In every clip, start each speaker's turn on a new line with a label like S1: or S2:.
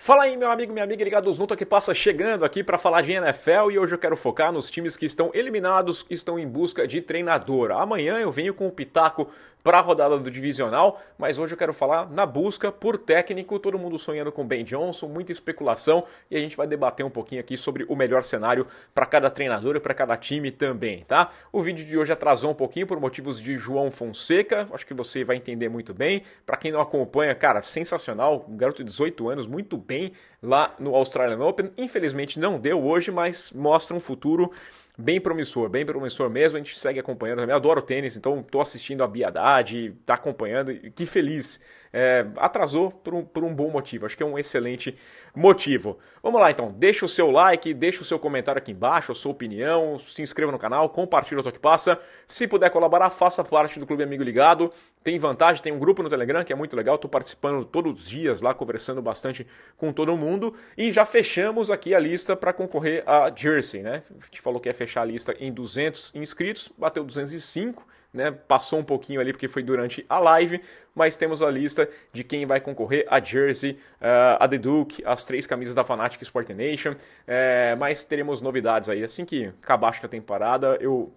S1: Fala aí, meu amigo, minha amiga ligados no que passa chegando aqui para falar de NFL e hoje eu quero focar nos times que estão eliminados e estão em busca de treinador. Amanhã eu venho com o pitaco para a rodada do divisional, mas hoje eu quero falar na busca por técnico, todo mundo sonhando com Ben Johnson, muita especulação e a gente vai debater um pouquinho aqui sobre o melhor cenário para cada treinador e para cada time também, tá? O vídeo de hoje atrasou um pouquinho por motivos de João Fonseca, acho que você vai entender muito bem. Para quem não acompanha, cara, sensacional, um garoto de 18 anos, muito bem lá no Australian Open. Infelizmente não deu hoje, mas mostra um futuro bem promissor mesmo, a gente segue acompanhando também, adoro tênis, então tô assistindo a Bia Haddad, tá acompanhando, que feliz. Atrasou por um bom motivo, acho que é um excelente motivo. Vamos lá então, deixa o seu like, deixa o seu comentário aqui embaixo, a sua opinião, se inscreva no canal, compartilha o Toque Passa, se puder colaborar, faça parte do Clube Amigo Ligado, tem vantagem, tem um grupo no Telegram que é muito legal, tô participando todos os dias lá, conversando bastante com todo mundo, e já fechamos aqui a lista para concorrer a Jersey, né? A gente falou que ia fechar a lista em 200 inscritos, bateu 205, né? Passou um pouquinho ali porque foi durante a live, mas temos a lista de quem vai concorrer a Jersey, a The Duke, as 3 camisas da Fanatic Sport Nation, mas teremos novidades aí. Assim que acabar a temporada, eu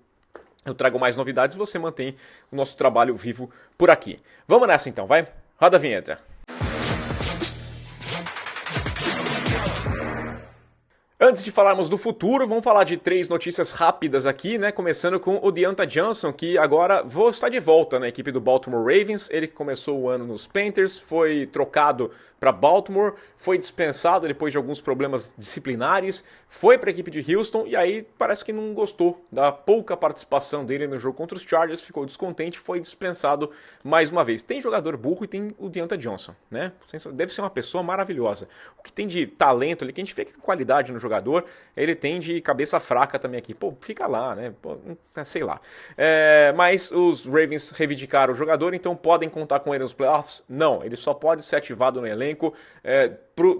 S1: trago mais novidades e você mantém o nosso trabalho vivo por aqui. Vamos nessa então, vai? Roda a vinheta. Antes de falarmos do futuro, vamos falar de 3 notícias rápidas aqui, né? Começando com o Deonta Johnson, que agora está de volta na equipe do Baltimore Ravens. Ele que começou o ano nos Panthers, foi trocado para Baltimore, foi dispensado depois de alguns problemas disciplinares, foi para a equipe de Houston e aí parece que não gostou da pouca participação dele no jogo contra os Chargers, ficou descontente, foi dispensado mais uma vez. Tem jogador burro e tem o Deonta Johnson, né? Deve ser uma pessoa maravilhosa. O que tem de talento ali, que a gente vê que tem qualidade no jogador, ele tem de cabeça fraca também aqui. Pô, fica lá, né? Pô, sei lá. Mas os Ravens reivindicaram o jogador, então podem contar com ele nos playoffs? Não, ele só pode ser ativado no elenco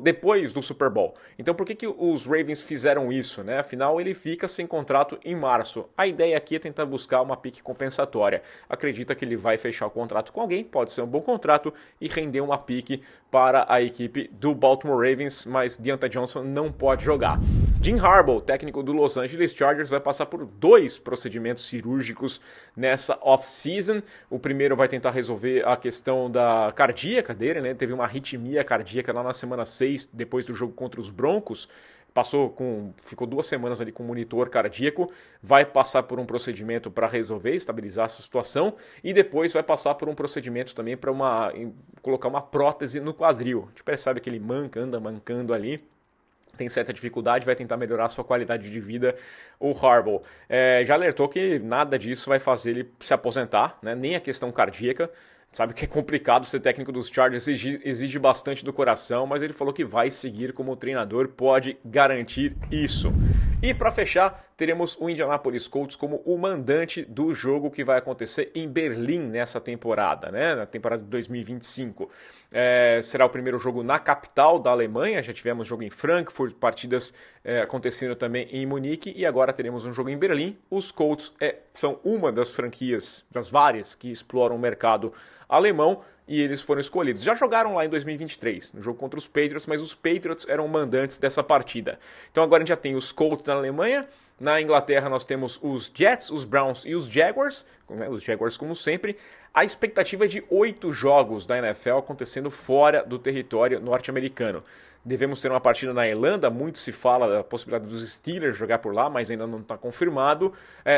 S1: depois do Super Bowl. Então por que os Ravens fizeram isso, né? Afinal, ele fica sem contrato em março. A ideia aqui é tentar buscar uma pique compensatória. Acredita que ele vai fechar o contrato com alguém, pode ser um bom contrato e render uma pique para a equipe do Baltimore Ravens, mas Deonta Johnson não pode jogar. Jim Harbaugh, técnico do Los Angeles Chargers, vai passar por 2 procedimentos cirúrgicos nessa off-season. O primeiro vai tentar resolver a questão da cardíaca dele, né? Teve uma arritmia cardíaca lá na semana 6, depois do jogo contra os Broncos. Ficou 2 semanas ali com monitor cardíaco, vai passar por um procedimento para resolver, estabilizar essa situação, e depois vai passar por um procedimento também para colocar uma prótese no quadril. A gente percebe que ele anda mancando ali, tem certa dificuldade, vai tentar melhorar a sua qualidade de vida, o Harbaugh. Já alertou que nada disso vai fazer ele se aposentar, né? Nem a questão cardíaca. Sabe que é complicado ser técnico dos Chargers, exige bastante do coração, mas ele falou que vai seguir como treinador, pode garantir isso. E para fechar, teremos o Indianapolis Colts como o mandante do jogo que vai acontecer em Berlim nessa temporada, né? Na temporada de 2025. Será o primeiro jogo na capital da Alemanha, já tivemos jogo em Frankfurt, partidas acontecendo também em Munique e agora teremos um jogo em Berlim. Os Colts são uma das franquias, das várias, que exploram o mercado alemão e eles foram escolhidos. Já jogaram lá em 2023, no jogo contra os Patriots, mas os Patriots eram mandantes dessa partida. Então agora a gente já tem os Colts na Alemanha, na Inglaterra nós temos os Jets, os Browns e os Jaguars, né, os Jaguars como sempre. A expectativa é de 8 jogos da NFL acontecendo fora do território norte-americano. Devemos ter uma partida na Irlanda, muito se fala da possibilidade dos Steelers jogar por lá, mas ainda não está confirmado.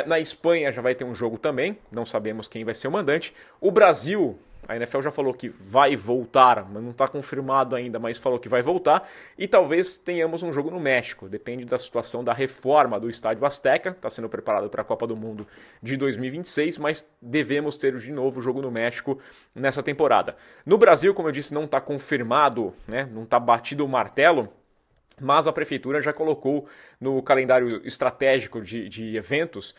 S1: Na Espanha já vai ter um jogo também, não sabemos quem vai ser o mandante. O Brasil, a NFL já falou que vai voltar, mas não está confirmado ainda, mas falou que vai voltar. E talvez tenhamos um jogo no México, depende da situação da reforma do Estádio Azteca, está sendo preparado para a Copa do Mundo de 2026, mas devemos ter de novo jogo no México nessa temporada. No Brasil, como eu disse, não está confirmado, né? Não está batido o martelo, mas a prefeitura já colocou no calendário estratégico de eventos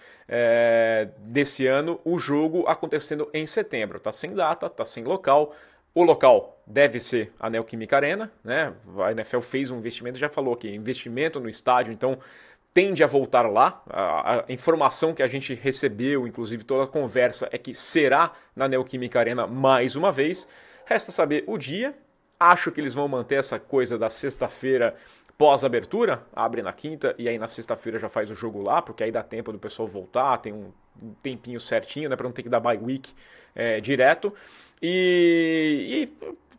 S1: desse ano o jogo acontecendo em setembro. Está sem data, está sem local. O local deve ser a Neoquímica Arena, né? A NFL fez um investimento, já falou aqui, investimento no estádio, então tende a voltar lá. A informação que a gente recebeu, inclusive toda a conversa, é que será na Neoquímica Arena mais uma vez. Resta saber o dia Acho que eles vão manter essa coisa da sexta-feira pós-abertura, abre na quinta e aí na sexta-feira já faz o jogo lá, porque aí dá tempo do pessoal voltar, tem um tempinho certinho, né, para não ter que dar bye week direto. E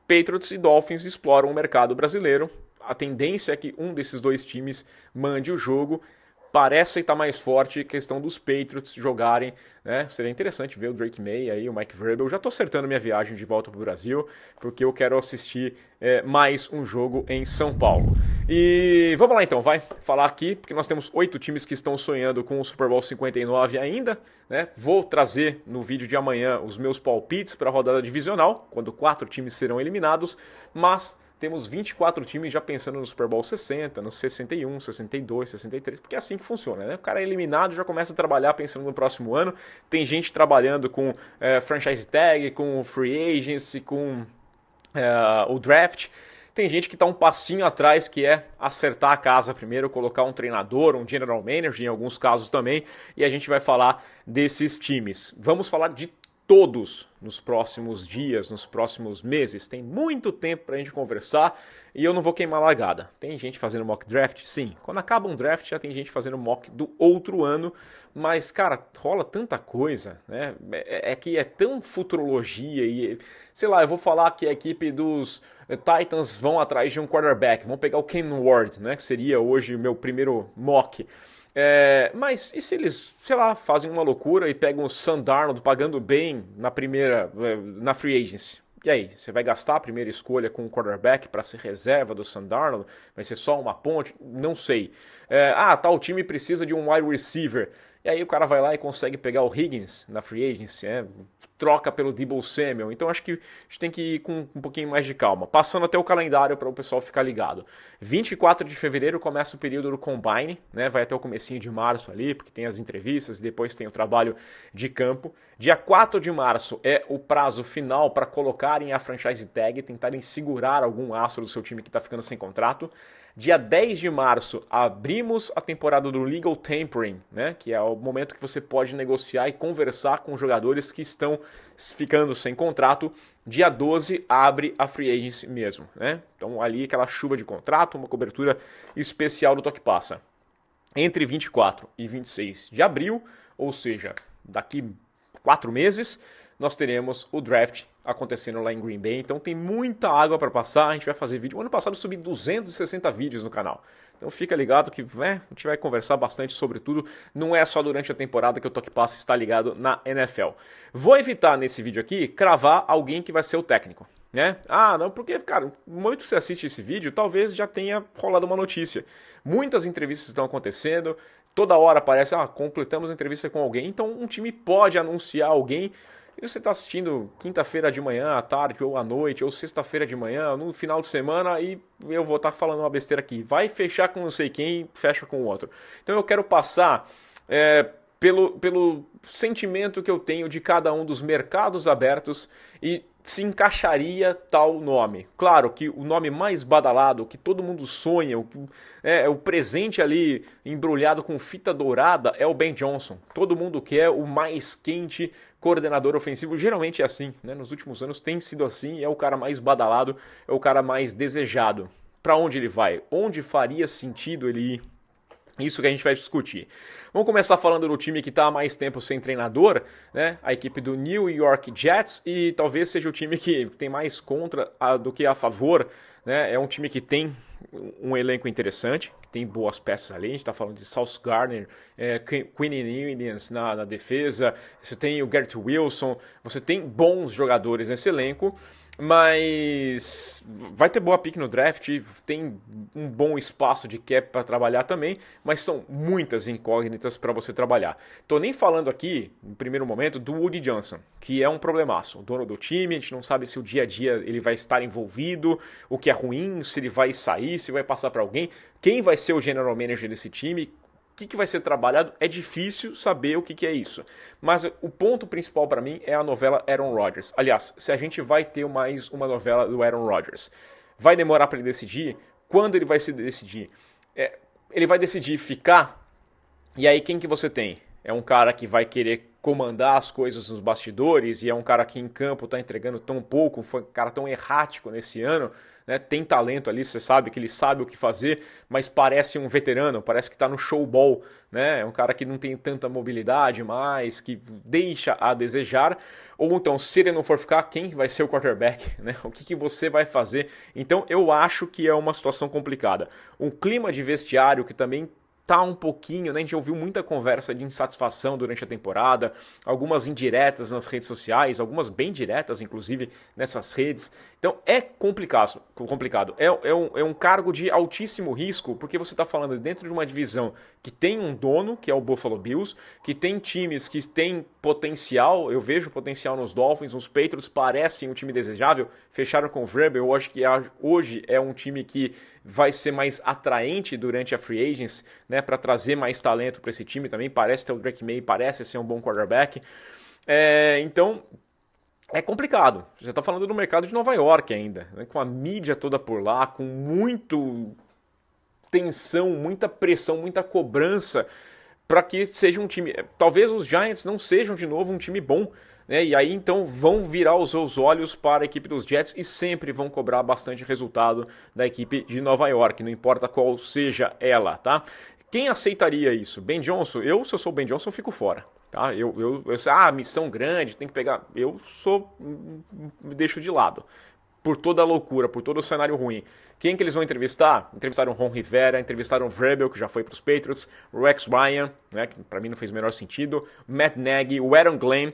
S1: Patriots e Dolphins exploram o mercado brasileiro. A tendência é que um desses dois times mande o jogo. Parece estar mais forte a questão dos Patriots jogarem, né? Seria interessante ver o Drake May aí, o Mike Vrabel. Eu já estou acertando minha viagem de volta para o Brasil, porque eu quero assistir mais um jogo em São Paulo. E vamos lá então, vai falar aqui, porque nós temos 8 times que estão sonhando com o Super Bowl 59 ainda, né? Vou trazer no vídeo de amanhã os meus palpites para a rodada divisional, quando 4 times serão eliminados, mas temos 24 times já pensando no Super Bowl 60, no 61, 62, 63, porque é assim que funciona, né? O cara é eliminado, já começa a trabalhar pensando no próximo ano. Tem gente trabalhando com franchise tag, com free agency, com o draft. Tem gente que está um passinho atrás, que é acertar a casa primeiro, colocar um treinador, um general manager, em alguns casos também, e a gente vai falar desses times. Vamos falar de todos nos próximos dias, nos próximos meses. Tem muito tempo pra gente conversar e eu não vou queimar largada. Tem gente fazendo mock draft? Sim. Quando acaba um draft já tem gente fazendo mock do outro ano, mas, cara, rola tanta coisa, né? É que é tão futurologia e, sei lá, eu vou falar que a equipe dos Titans vão atrás de um quarterback, vão pegar o Ken Ward, né? Que seria hoje o meu primeiro mock. Mas e se eles, sei lá, fazem uma loucura e pegam o Sam Darnold pagando bem na free agency? E aí, você vai gastar a primeira escolha com um quarterback para ser reserva do Sam Darnold? Vai ser só uma ponte? Não sei. Tal time precisa de um wide receiver. E aí o cara vai lá e consegue pegar o Higgins na free agency, troca pelo Deebo Samuel. Então acho que a gente tem que ir com um pouquinho mais de calma. Passando até o calendário para o pessoal ficar ligado. 24 de fevereiro começa o período do Combine, né? Vai até o comecinho de março ali, porque tem as entrevistas e depois tem o trabalho de campo. Dia 4 de março é o prazo final para colocarem a franchise tag, tentarem segurar algum astro do seu time que está ficando sem contrato. Dia 10 de março, abrimos a temporada do Legal Tampering, né? Que é o momento que você pode negociar e conversar com jogadores que estão ficando sem contrato. Dia 12, abre a Free Agency mesmo, né? Então ali aquela chuva de contrato, uma cobertura especial do Toque Passa. Entre 24 e 26 de abril, ou seja, daqui 4 meses, nós teremos o draft acontecendo lá em Green Bay, então tem muita água para passar, a gente vai fazer vídeo. O ano passado eu subi 260 vídeos no canal, então fica ligado que a gente vai conversar bastante sobre tudo, não é só durante a temporada que o Toque Passa está ligado na NFL. Vou evitar nesse vídeo aqui cravar alguém que vai ser o técnico, né? Não, porque, cara, no momento que você assiste esse vídeo, talvez já tenha rolado uma notícia. Muitas entrevistas estão acontecendo, toda hora aparece, completamos a entrevista com alguém, então um time pode anunciar alguém. E você está assistindo quinta-feira de manhã, à tarde, ou à noite, ou sexta-feira de manhã, no final de semana, e eu vou estar falando uma besteira aqui. Vai fechar com não sei quem, fecha com o outro. Então eu quero passar pelo sentimento que eu tenho de cada um dos mercados abertos e se encaixaria tal nome. Claro que o nome mais badalado, o que todo mundo sonha, o presente ali embrulhado com fita dourada é o Ben Johnson. Todo mundo quer o mais quente coordenador ofensivo. Geralmente é assim, né? Nos últimos anos tem sido assim, é o cara mais badalado, é o cara mais desejado. Para onde ele vai? Onde faria sentido ele ir? Isso que a gente vai discutir. Vamos começar falando do time que está há mais tempo sem treinador, né? A equipe do New York Jets, e talvez seja o time que tem mais contra do que a favor, né? É um time que tem um elenco interessante, que tem boas peças ali. A gente está falando de Sauce Gardner, Quinn Williams na defesa, você tem o Garrett Wilson, você tem bons jogadores nesse elenco. Mas vai ter boa pick no draft, tem um bom espaço de cap para trabalhar também, mas são muitas incógnitas para você trabalhar. Tô nem falando aqui, no primeiro momento, do Woody Johnson, que é um problemaço, o dono do time. A gente não sabe se o dia a dia ele vai estar envolvido, o que é ruim, se ele vai sair, se vai passar para alguém, quem vai ser o general manager desse time, o que vai ser trabalhado. É difícil saber o que é isso. Mas o ponto principal para mim é a novela Aaron Rodgers. Aliás, se a gente vai ter mais uma novela do Aaron Rodgers, vai demorar para ele decidir? Quando ele vai se decidir? Ele vai decidir ficar? E aí quem que você tem? é um cara que vai querer comandar as coisas nos bastidores e é um cara que em campo está entregando tão pouco, foi um cara tão errático nesse ano, né? Tem talento ali, você sabe que ele sabe o que fazer, mas parece um veterano, parece que está no showball, né? É um cara que não tem tanta mobilidade mais, que deixa a desejar. Ou então, se ele não for ficar, quem vai ser o quarterback, né? O que você vai fazer? Então, eu acho que é uma situação complicada. Um clima de vestiário que também tá um pouquinho, né? A gente ouviu muita conversa de insatisfação durante a temporada, algumas indiretas nas redes sociais, algumas bem diretas, inclusive, nessas redes. Então é complicado. É um cargo de altíssimo risco, porque você está falando dentro de uma divisão que tem um dono, que é o Buffalo Bills, que tem times que têm potencial, eu vejo potencial nos Dolphins, os Patriots parecem um time desejável, fecharam com o Vrabel, eu acho que hoje é um time que vai ser mais atraente durante a free agents, né, para trazer mais talento para esse time também, parece ter o Drake May, parece ser um bom quarterback, então é complicado, você está falando do mercado de Nova York ainda, né, com a mídia toda por lá, com muito tensão, muita pressão, muita cobrança para que seja um time. Talvez os Giants não sejam de novo um time bom, né? E aí então vão virar os seus olhos para a equipe dos Jets e sempre vão cobrar bastante resultado da equipe de Nova York, não importa qual seja ela, tá? Quem aceitaria isso? Ben Johnson? Se eu sou o Ben Johnson, eu fico fora. Tá? Missão grande, tem que pegar. Me deixo de lado por toda a loucura, por todo o cenário ruim. Quem que eles vão entrevistar? Entrevistaram o Ron Rivera, entrevistaram o Vrabel, que já foi para os Patriots, o Rex Ryan, né, que para mim não fez o menor sentido, o Matt Nagy, o Aaron Glenn,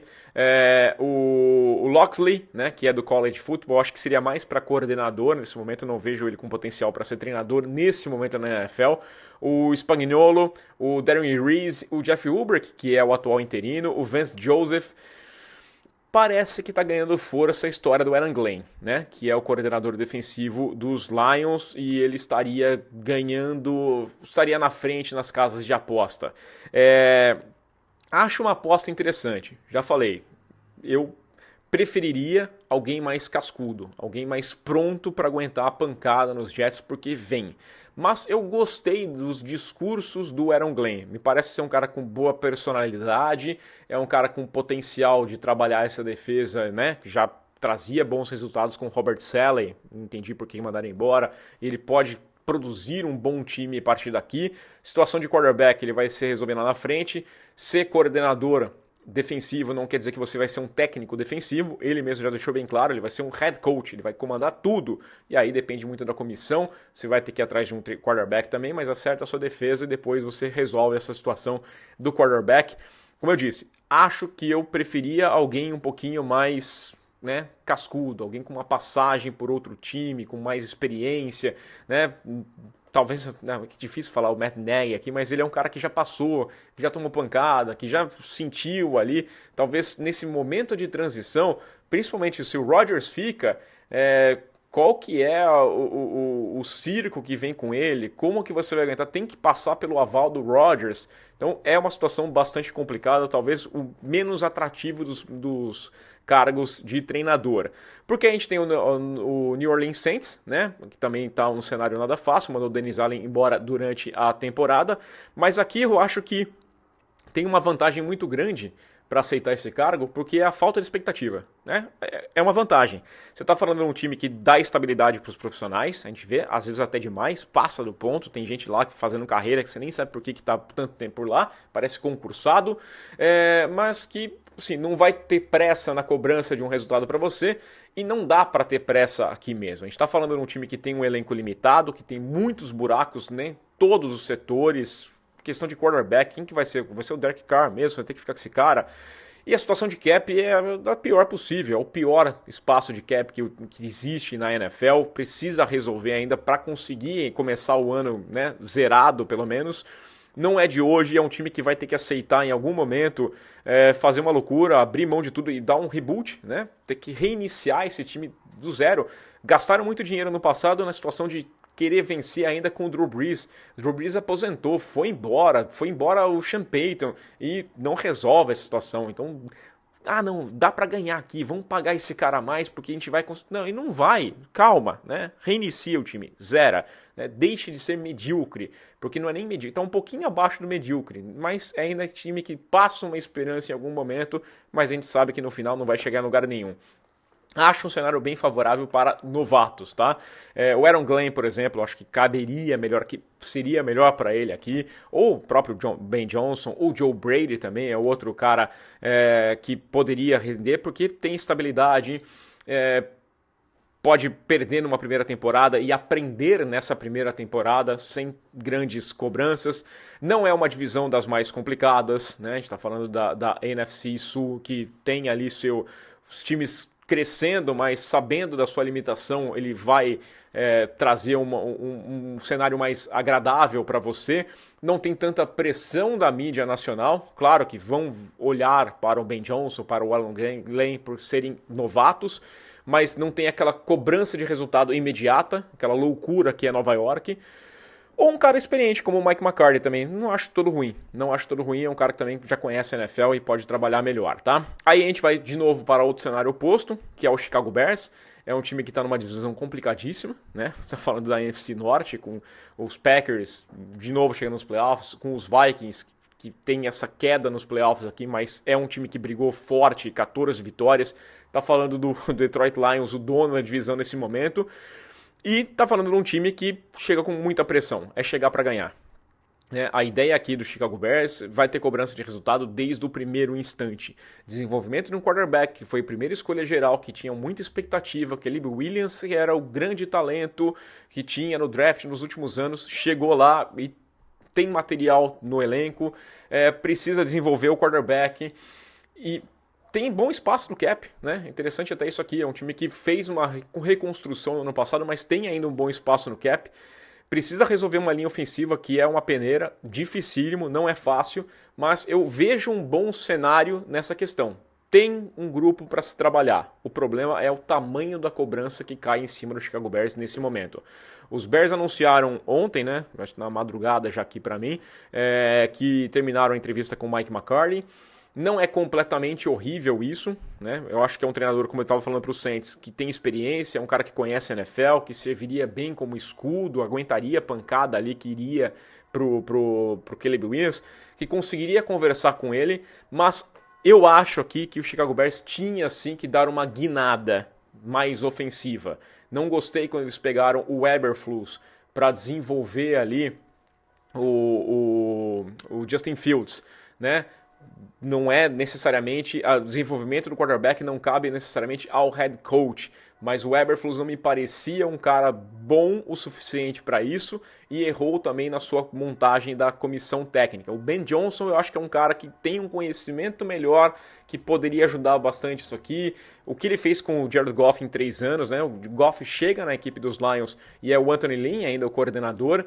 S1: o Locksley, né, que é do college football, acho que seria mais para coordenador, nesse momento eu não vejo ele com potencial para ser treinador nesse momento na NFL, o Spagnuolo, o Darren Reese, o Jeff Ulbrich, que é o atual interino, o Vance Joseph. Parece que está ganhando força a história do Aaron Glenn, né? Que é o coordenador defensivo dos Lions e ele estaria na frente nas casas de aposta. Acho uma aposta interessante, já falei. Eu preferiria alguém mais cascudo, alguém mais pronto para aguentar a pancada nos Jets, porque vem. Mas eu gostei dos discursos do Aaron Glenn. Me parece ser um cara com boa personalidade, é um cara com potencial de trabalhar essa defesa, né? Que já trazia bons resultados com o Robert Saleh, não entendi por que mandaram embora. Ele pode produzir um bom time a partir daqui. Situação de quarterback, ele vai se resolver lá na frente. Ser coordenador defensivo não quer dizer que você vai ser um técnico defensivo, ele mesmo já deixou bem claro, ele vai ser um head coach, ele vai comandar tudo, e aí depende muito da comissão, você vai ter que ir atrás de um quarterback também, mas acerta a sua defesa e depois você resolve essa situação do quarterback. Como eu disse, acho que eu preferia alguém um pouquinho mais, né, cascudo, alguém com uma passagem por outro time, com mais experiência, né? Talvez, não, é difícil falar o Matt Nagy aqui, mas ele é um cara que já passou, que já tomou pancada, que já sentiu ali, talvez nesse momento de transição, principalmente se o Rodgers fica, qual que é o circo que vem com ele, como que você vai aguentar, tem que passar pelo aval do Rodgers, então é uma situação bastante complicada, talvez o menos atrativo dos cargos de treinador. Porque a gente tem o New Orleans Saints, né, que também está um cenário nada fácil, mandou o Dennis Allen embora durante a temporada, mas aqui eu acho que tem uma vantagem muito grande para aceitar esse cargo, porque é a falta de expectativa, né? É uma vantagem. Você está falando de um time que dá estabilidade para os profissionais, a gente vê, às vezes até demais, passa do ponto, tem gente lá fazendo carreira que você nem sabe por que está tanto tempo por lá, parece concursado, mas que assim, não vai ter pressa na cobrança de um resultado para você e não dá para ter pressa aqui mesmo. A gente está falando de um time que tem um elenco limitado, que tem muitos buracos, né? Todos os setores, questão de quarterback, quem que vai ser? Vai ser o Derek Carr mesmo, vai ter que ficar com esse cara. E a situação de cap é a pior possível, é o pior espaço de cap que existe na NFL, precisa resolver ainda para conseguir começar o ano, né, zerado pelo menos. Não é de hoje, é um time que vai ter que aceitar em algum momento fazer uma loucura, abrir mão de tudo e dar um reboot, né? Ter que reiniciar esse time do zero. Gastaram muito dinheiro no passado na situação de querer vencer ainda com o Drew Brees. O Drew Brees aposentou, foi embora o Sean Payton e não resolve essa situação. Então ah, não, dá para ganhar aqui, vamos pagar esse cara a mais porque a gente vai... Não, e não vai, calma, né? Reinicia o time, zera, né? Deixe de ser medíocre, porque não é nem medíocre, tá um pouquinho abaixo do medíocre, mas é ainda time que passa uma esperança em algum momento, mas a gente sabe que no final não vai chegar em lugar nenhum. Acho um cenário bem favorável para novatos, tá? O Aaron Glenn, por exemplo, acho que caberia melhor aqui, seria melhor para ele aqui, ou o próprio Ben Johnson, ou Joe Brady também é outro cara que poderia render, porque tem estabilidade, pode perder numa primeira temporada e aprender nessa primeira temporada sem grandes cobranças. Não é uma divisão das mais complicadas, né? A gente está falando da NFC Sul, que tem ali os times crescendo, mas sabendo da sua limitação, ele vai trazer um cenário mais agradável para você. Não tem tanta pressão da mídia nacional. Claro que vão olhar para o Ben Johnson, para o Aaron Glenn por serem novatos, mas não tem aquela cobrança de resultado imediata, aquela loucura que é Nova York. Ou um cara experiente, como o Mike McCarthy também. Não acho todo ruim. Não acho todo ruim. É um cara que também já conhece a NFL e pode trabalhar melhor, tá? Aí a gente vai de novo para outro cenário oposto, que é o Chicago Bears. É um time que está numa divisão complicadíssima, né? Tá falando da NFC Norte, com os Packers de novo chegando nos playoffs, com os Vikings, que tem essa queda nos playoffs aqui, mas é um time que brigou forte, 14 vitórias. Tá falando do Detroit Lions, o dono da divisão nesse momento. E tá falando de um time que chega com muita pressão, é chegar para ganhar. A ideia aqui do Chicago Bears vai ter cobrança de resultado desde o primeiro instante. Desenvolvimento de um quarterback, que foi a primeira escolha geral, que tinha muita expectativa, que Caleb Williams, que era o grande talento que tinha no draft nos últimos anos, chegou lá e tem material no elenco, precisa desenvolver o quarterback e tem bom espaço no cap, né? Interessante até isso aqui, é um time que fez uma reconstrução no ano passado, mas tem ainda um bom espaço no cap. Precisa resolver uma linha ofensiva que é uma peneira, dificílimo, não é fácil, mas eu vejo um bom cenário nessa questão. Tem um grupo para se trabalhar. O problema é o tamanho da cobrança que cai em cima do Chicago Bears nesse momento. Os Bears anunciaram ontem, né, na madrugada já aqui para mim, que terminaram a entrevista com o Mike McCarthy. Não é completamente horrível isso, né? Eu acho que é um treinador, como eu estava falando para o Saints, que tem experiência, é um cara que conhece a NFL, que serviria bem como escudo, aguentaria a pancada ali que iria pro Caleb Williams, que conseguiria conversar com ele, mas eu acho aqui que o Chicago Bears tinha sim que dar uma guinada mais ofensiva. Não gostei quando eles pegaram o Eberflus para desenvolver ali o Justin Fields, né? Não é necessariamente, o desenvolvimento do quarterback não cabe necessariamente ao head coach, mas o Eberflus não me parecia um cara bom o suficiente para isso e errou também na sua montagem da comissão técnica. O Ben Johnson eu acho que é um cara que tem um conhecimento melhor, que poderia ajudar bastante isso aqui. O que ele fez com o Jared Goff em 3 anos, né? O Goff chega na equipe dos Lions e é o Anthony Lynn ainda o coordenador,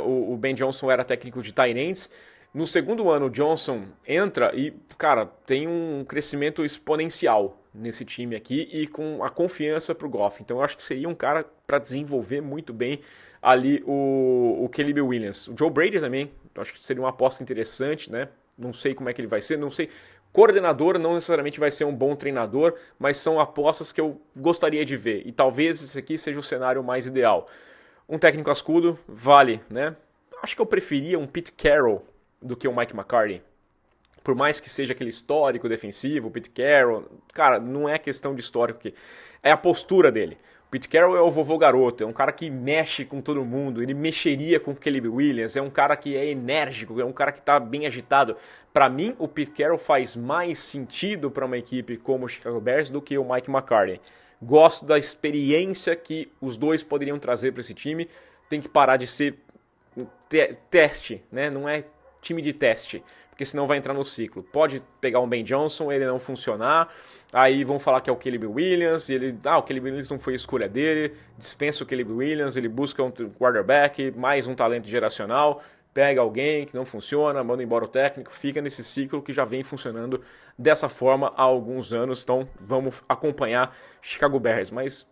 S1: o Ben Johnson era técnico de tight ends. No segundo ano, o Johnson entra e, cara, tem um crescimento exponencial nesse time aqui e com a confiança pro Goff. Então eu acho que seria um cara para desenvolver muito bem ali o Caleb Williams. O Joe Brady também, eu acho que seria uma aposta interessante, né? Não sei como é que ele vai ser, não sei. Coordenador não necessariamente vai ser um bom treinador, mas são apostas que eu gostaria de ver. E talvez esse aqui seja o cenário mais ideal. Um técnico cascudo, vale, né? Acho que eu preferia um Pete Carroll do que o Mike McCarthy. Por mais que seja aquele histórico defensivo, o Pete Carroll, cara, não é questão de histórico aqui. É a postura dele. O Pete Carroll é o vovô garoto, é um cara que mexe com todo mundo, ele mexeria com o Caleb Williams, é um cara que é enérgico, é um cara que está bem agitado. Para mim, o Pete Carroll faz mais sentido para uma equipe como o Chicago Bears do que o Mike McCarthy. Gosto da experiência que os dois poderiam trazer para esse time. Tem que parar de ser teste, né? Não é time de teste, porque senão vai entrar no ciclo. Pode pegar um Ben Johnson, ele não funcionar, aí vão falar que é o Caleb Williams, e o Caleb Williams não foi a escolha dele, dispensa o Caleb Williams, ele busca um quarterback, mais um talento geracional, pega alguém que não funciona, manda embora o técnico, fica nesse ciclo que já vem funcionando dessa forma há alguns anos, então vamos acompanhar Chicago Bears, mas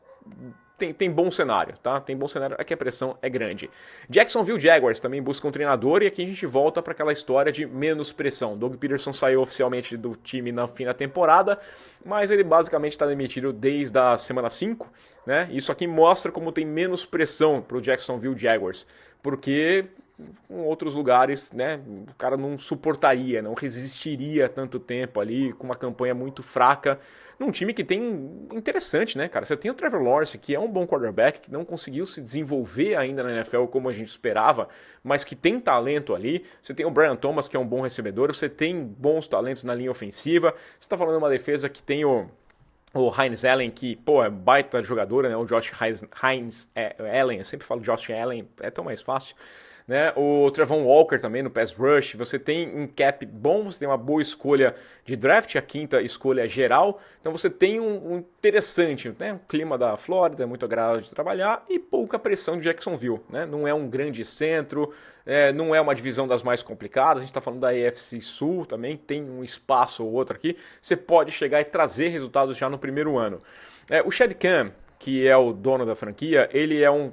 S1: tem bom cenário, tá? Tem bom cenário, aqui a pressão é grande. Jacksonville Jaguars também busca um treinador e aqui a gente volta para aquela história de menos pressão. Doug Peterson saiu oficialmente do time no fim da temporada, mas ele basicamente está demitido desde a semana 5, né? Isso aqui mostra como tem menos pressão para o Jacksonville Jaguars, porque em outros lugares, né, o cara não suportaria, não resistiria tanto tempo ali, com uma campanha muito fraca, num time que tem interessante, né, cara? Você tem o Trevor Lawrence, que é um bom quarterback, que não conseguiu se desenvolver ainda na NFL como a gente esperava, mas que tem talento ali. Você tem o Brian Thomas, que é um bom recebedor, você tem bons talentos na linha ofensiva, você tá falando de uma defesa que tem o Hines Allen, que, pô, é baita jogadora, né? O Josh Hines Allen, eu sempre falo Josh Allen, é tão mais fácil. Né? O Trevon Walker também no pass rush, você tem um cap bom, você tem uma boa escolha de draft, a quinta escolha geral, então você tem um interessante, né? O clima da Flórida é muito agradável de trabalhar e pouca pressão de Jacksonville, né? Não é um grande centro, não é uma divisão das mais complicadas, a gente está falando da AFC Sul também, tem um espaço ou outro aqui, você pode chegar e trazer resultados já no primeiro ano. O Chad Cam, que é o dono da franquia, ele é um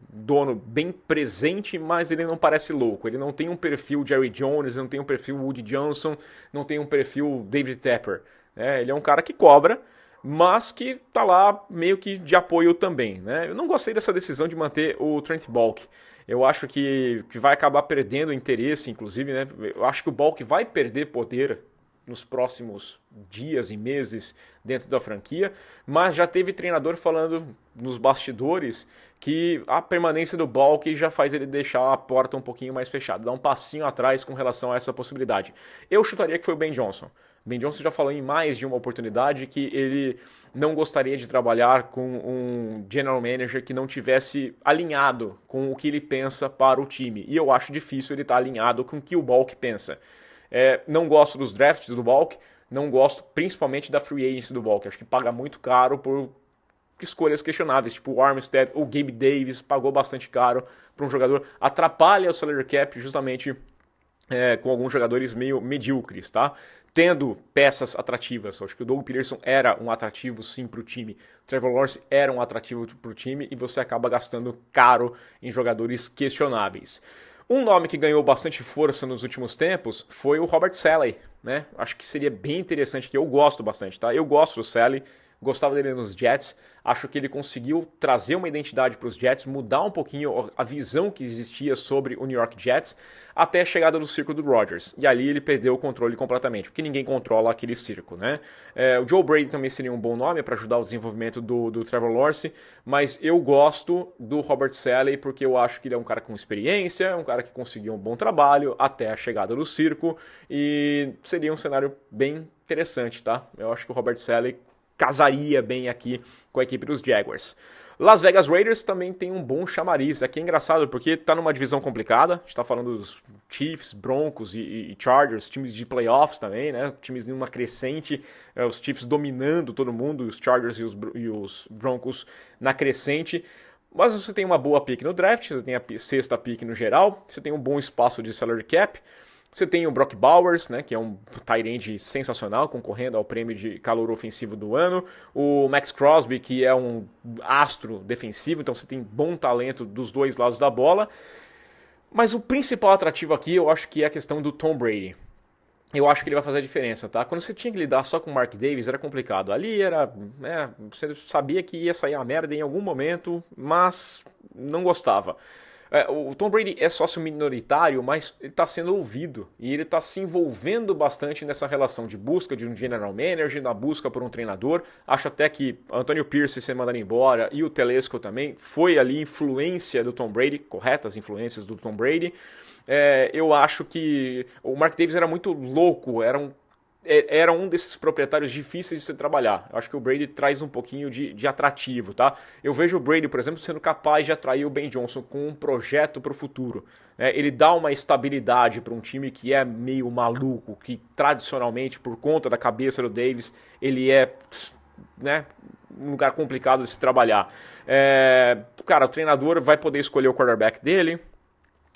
S1: dono bem presente, mas ele não parece louco. Ele não tem um perfil Jerry Jones, não tem um perfil Woody Johnson, não tem um perfil David Tepper. Ele é um cara que cobra, mas que tá lá meio que de apoio também. Né? Eu não gostei dessa decisão de manter o Trent Baalke. Eu acho que vai acabar perdendo interesse, inclusive. Né? Eu acho que o Baalke vai perder poder nos próximos dias e meses dentro da franquia, mas já teve treinador falando nos bastidores que a permanência do Baalke já faz ele deixar a porta um pouquinho mais fechada, dar um passinho atrás com relação a essa possibilidade. Eu chutaria que foi o Ben Johnson. Ben Johnson já falou em mais de uma oportunidade que ele não gostaria de trabalhar com um general manager que não tivesse alinhado com o que ele pensa para o time. E eu acho difícil ele estar alinhado com o que o Baalke pensa. Não gosto dos drafts do Baalke, não gosto principalmente da free agency do Baalke. Acho que paga muito caro por escolhas questionáveis, tipo o Armstead, o Gabe Davis pagou bastante caro para um jogador. Atrapalha o salary cap justamente com alguns jogadores meio medíocres, tá? Tendo peças atrativas. Acho que o Doug Peterson era um atrativo sim para o time. O Trevor Lawrence era um atrativo para o time e você acaba gastando caro em jogadores questionáveis. Um nome que ganhou bastante força nos últimos tempos foi o Robert Saleh, né? Acho que seria bem interessante, que eu gosto bastante, tá? Eu gosto do Saleh, gostava dele nos Jets, acho que ele conseguiu trazer uma identidade para os Jets, mudar um pouquinho a visão que existia sobre o New York Jets, até a chegada do circo do Rodgers. E ali ele perdeu o controle completamente, porque ninguém controla aquele circo, né? O Joe Brady também seria um bom nome para ajudar o desenvolvimento do Trevor Lawrence, mas eu gosto do Robert Saleh porque eu acho que ele é um cara com experiência, um cara que conseguiu um bom trabalho até a chegada do circo, e seria um cenário bem interessante, tá? Eu acho que o Robert Saleh casaria bem aqui com a equipe dos Jaguars. Las Vegas Raiders também tem um bom chamariz. Aqui é engraçado porque tá numa divisão complicada. A gente tá falando dos Chiefs, Broncos e Chargers, times de playoffs também, né? Times de uma crescente, os Chiefs dominando todo mundo, os Chargers e os Broncos na crescente. Mas você tem uma boa pick no draft, você tem a sexta pick no geral, você tem um bom espaço de salary cap. Você tem o Brock Bowers, né, que é um tight end sensacional, concorrendo ao prêmio de calor ofensivo do ano. O Max Crosby, que é um astro defensivo, então você tem bom talento dos dois lados da bola. Mas o principal atrativo aqui, eu acho que é a questão do Tom Brady. Eu acho que ele vai fazer a diferença, tá? Quando você tinha que lidar só com o Mark Davis, era complicado. Ali era, né, você sabia que ia sair a merda em algum momento, mas não gostava. O Tom Brady é sócio minoritário, mas ele está sendo ouvido e ele está se envolvendo bastante nessa relação de busca de um general manager, na busca por um treinador. Acho até que Antonio Pierce ser mandado embora e o Telesco também foi ali influência do Tom Brady, corretas influências do Tom Brady. Eu acho que o Mark Davis era muito louco, era um desses proprietários difíceis de se trabalhar. Eu acho que o Brady traz um pouquinho de atrativo, tá? Eu vejo o Brady, por exemplo, sendo capaz de atrair o Ben Johnson com um projeto para o futuro. Ele dá uma estabilidade para um time que é meio maluco, que tradicionalmente, por conta da cabeça do Davis, ele é, né, um lugar complicado de se trabalhar. Cara, o treinador vai poder escolher o quarterback dele.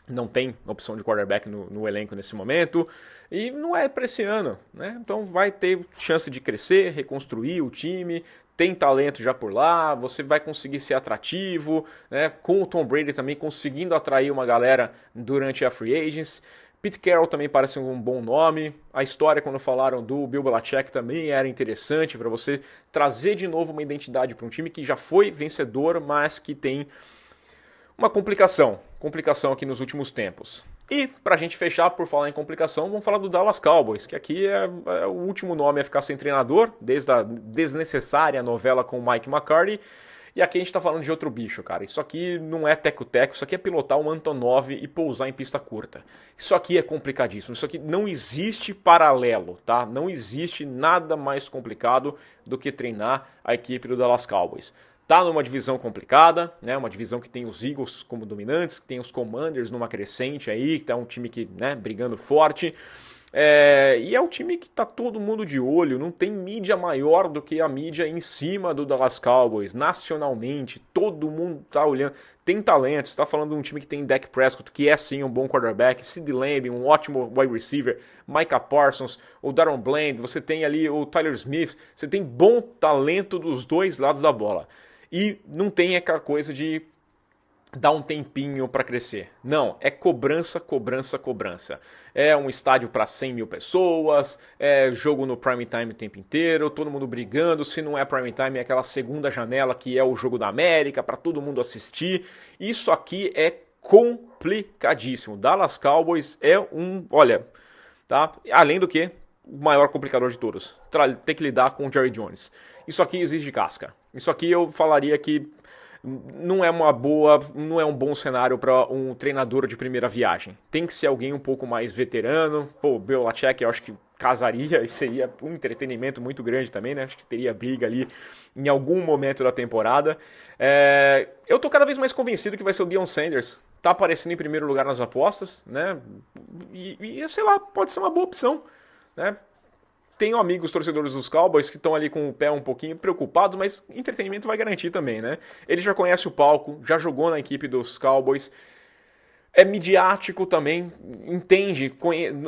S1: não tem opção de quarterback no elenco nesse momento, e não é para esse ano, né? Então vai ter chance de crescer, reconstruir o time, tem talento já por lá, você vai conseguir ser atrativo, né? Com o Tom Brady também conseguindo atrair uma galera durante a free agents. Pete Carroll também parece um bom nome. A história, quando falaram do Bill Belichick, também era interessante para você trazer de novo uma identidade para um time que já foi vencedor, mas que tem uma complicação aqui nos últimos tempos. E, pra gente fechar, por falar em complicação, vamos falar do Dallas Cowboys, que aqui é o último nome a ficar sem treinador, desde a desnecessária novela com o Mike McCarthy. E aqui a gente tá falando de outro bicho, cara. Isso aqui não é teco-teco, isso aqui é pilotar um Antonov e pousar em pista curta. Isso aqui é complicadíssimo, isso aqui não existe paralelo, tá? Não existe nada mais complicado do que treinar a equipe do Dallas Cowboys. Tá numa divisão complicada, né? Uma divisão que tem os Eagles como dominantes, que tem os Commanders numa crescente aí, que tá um time que, né, brigando forte. E é um time que tá todo mundo de olho, não tem mídia maior do que a mídia em cima do Dallas Cowboys, nacionalmente, todo mundo tá olhando, tem talento, você tá falando de um time que tem Dak Prescott, que é sim um bom quarterback, CeeDee Lamb, um ótimo wide receiver, Micah Parsons, o Darren Bland, você tem ali o Tyler Smith, você tem bom talento dos dois lados da bola. E não tem aquela coisa de dar um tempinho para crescer. Não, é cobrança, cobrança, cobrança. É um estádio para 100 mil pessoas, é jogo no prime time o tempo inteiro, todo mundo brigando. Se não é prime time, é aquela segunda janela que é o Jogo da América, para todo mundo assistir. Isso aqui é complicadíssimo. Dallas Cowboys é olha, tá? Além do que, o maior complicador de todos, ter que lidar com o Jerry Jones. Isso aqui exige casca. Isso aqui eu falaria que não é não é um bom cenário para um treinador de primeira viagem. Tem que ser alguém um pouco mais veterano. Pô, o Belichick eu acho que casaria e seria um entretenimento muito grande também, né? Acho que teria briga ali em algum momento da temporada. Eu tô cada vez mais convencido que vai ser o Deion Sanders. Tá aparecendo em primeiro lugar nas apostas, né? E sei lá, pode ser uma boa opção, né? Tenho amigos torcedores dos Cowboys que estão ali com o pé um pouquinho preocupados, mas entretenimento vai garantir também, né? Ele já conhece o palco, já jogou na equipe dos Cowboys, é midiático também, entende,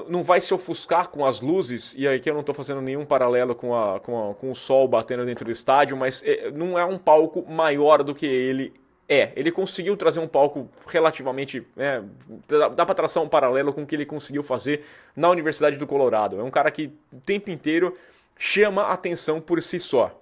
S1: não vai se ofuscar com as luzes, e aqui eu não estou fazendo nenhum paralelo com o sol batendo dentro do estádio, mas não é um palco maior do que ele ele conseguiu trazer um palco relativamente, dá para traçar um paralelo com o que ele conseguiu fazer na Universidade do Colorado. É um cara que o tempo inteiro chama a atenção por si só.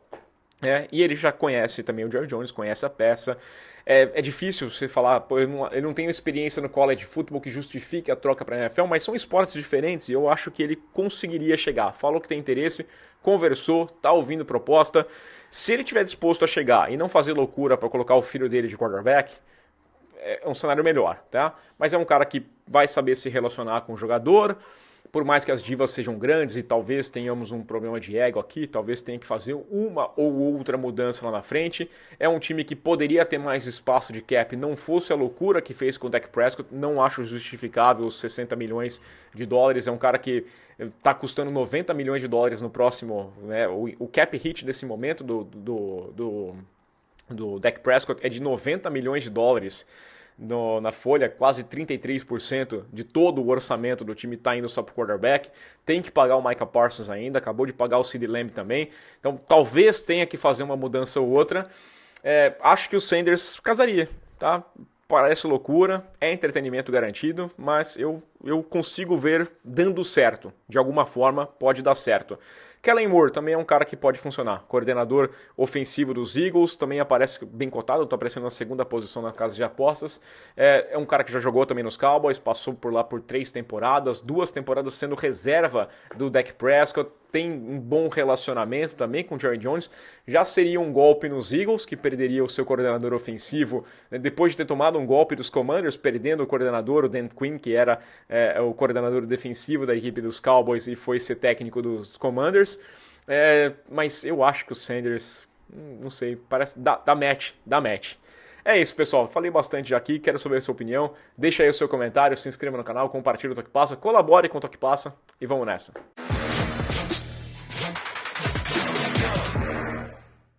S1: E ele já conhece também o Jerry Jones, conhece a peça. É difícil você falar, pô, ele não tem uma experiência no college football que justifique a troca para a NFL, mas são esportes diferentes e eu acho que ele conseguiria chegar. Falou que tem interesse, conversou, tá ouvindo proposta. Se ele estiver disposto a chegar e não fazer loucura para colocar o filho dele de quarterback, é um cenário melhor, tá? Mas é um cara que vai saber se relacionar com o jogador. Por mais que as divas sejam grandes e talvez tenhamos um problema de ego aqui, talvez tenha que fazer uma ou outra mudança lá na frente. É um time que poderia ter mais espaço de cap, não fosse a loucura que fez com o Dak Prescott. Não acho justificável os 60 milhões de dólares. É um cara que está custando 90 milhões de dólares no próximo. Né? O cap hit desse momento do Dak Prescott é de 90 milhões de dólares. Na folha, quase 33% de todo o orçamento do time está indo só para o quarterback. Tem que pagar o Micah Parsons ainda, acabou de pagar o CeeDee Lamb também. Então talvez tenha que fazer uma mudança ou outra. Acho que o Sanders casaria, tá? Parece loucura, é entretenimento garantido, mas eu consigo ver dando certo. De alguma forma pode dar certo. Kellen Moore também é um cara que pode funcionar. Coordenador ofensivo dos Eagles, também aparece bem cotado, está aparecendo na segunda posição na casa de apostas. É um cara que já jogou também nos Cowboys, passou por lá por 3 temporadas, 2 temporadas sendo reserva do Dak Prescott. Tem um bom relacionamento também com o Jerry Jones. Já seria um golpe nos Eagles, que perderia o seu coordenador ofensivo, né, depois de ter tomado um golpe dos Commanders, perdendo o coordenador, o Dan Quinn, que era o coordenador defensivo da equipe dos Cowboys e foi ser técnico dos Commanders. Mas eu acho que o Sanders, não sei, parece dá match. É isso, pessoal. Falei bastante já aqui, quero saber a sua opinião. Deixa aí o seu comentário, se inscreva no canal, compartilhe o Toque Passa, colabore com o Toque Passa e vamos nessa.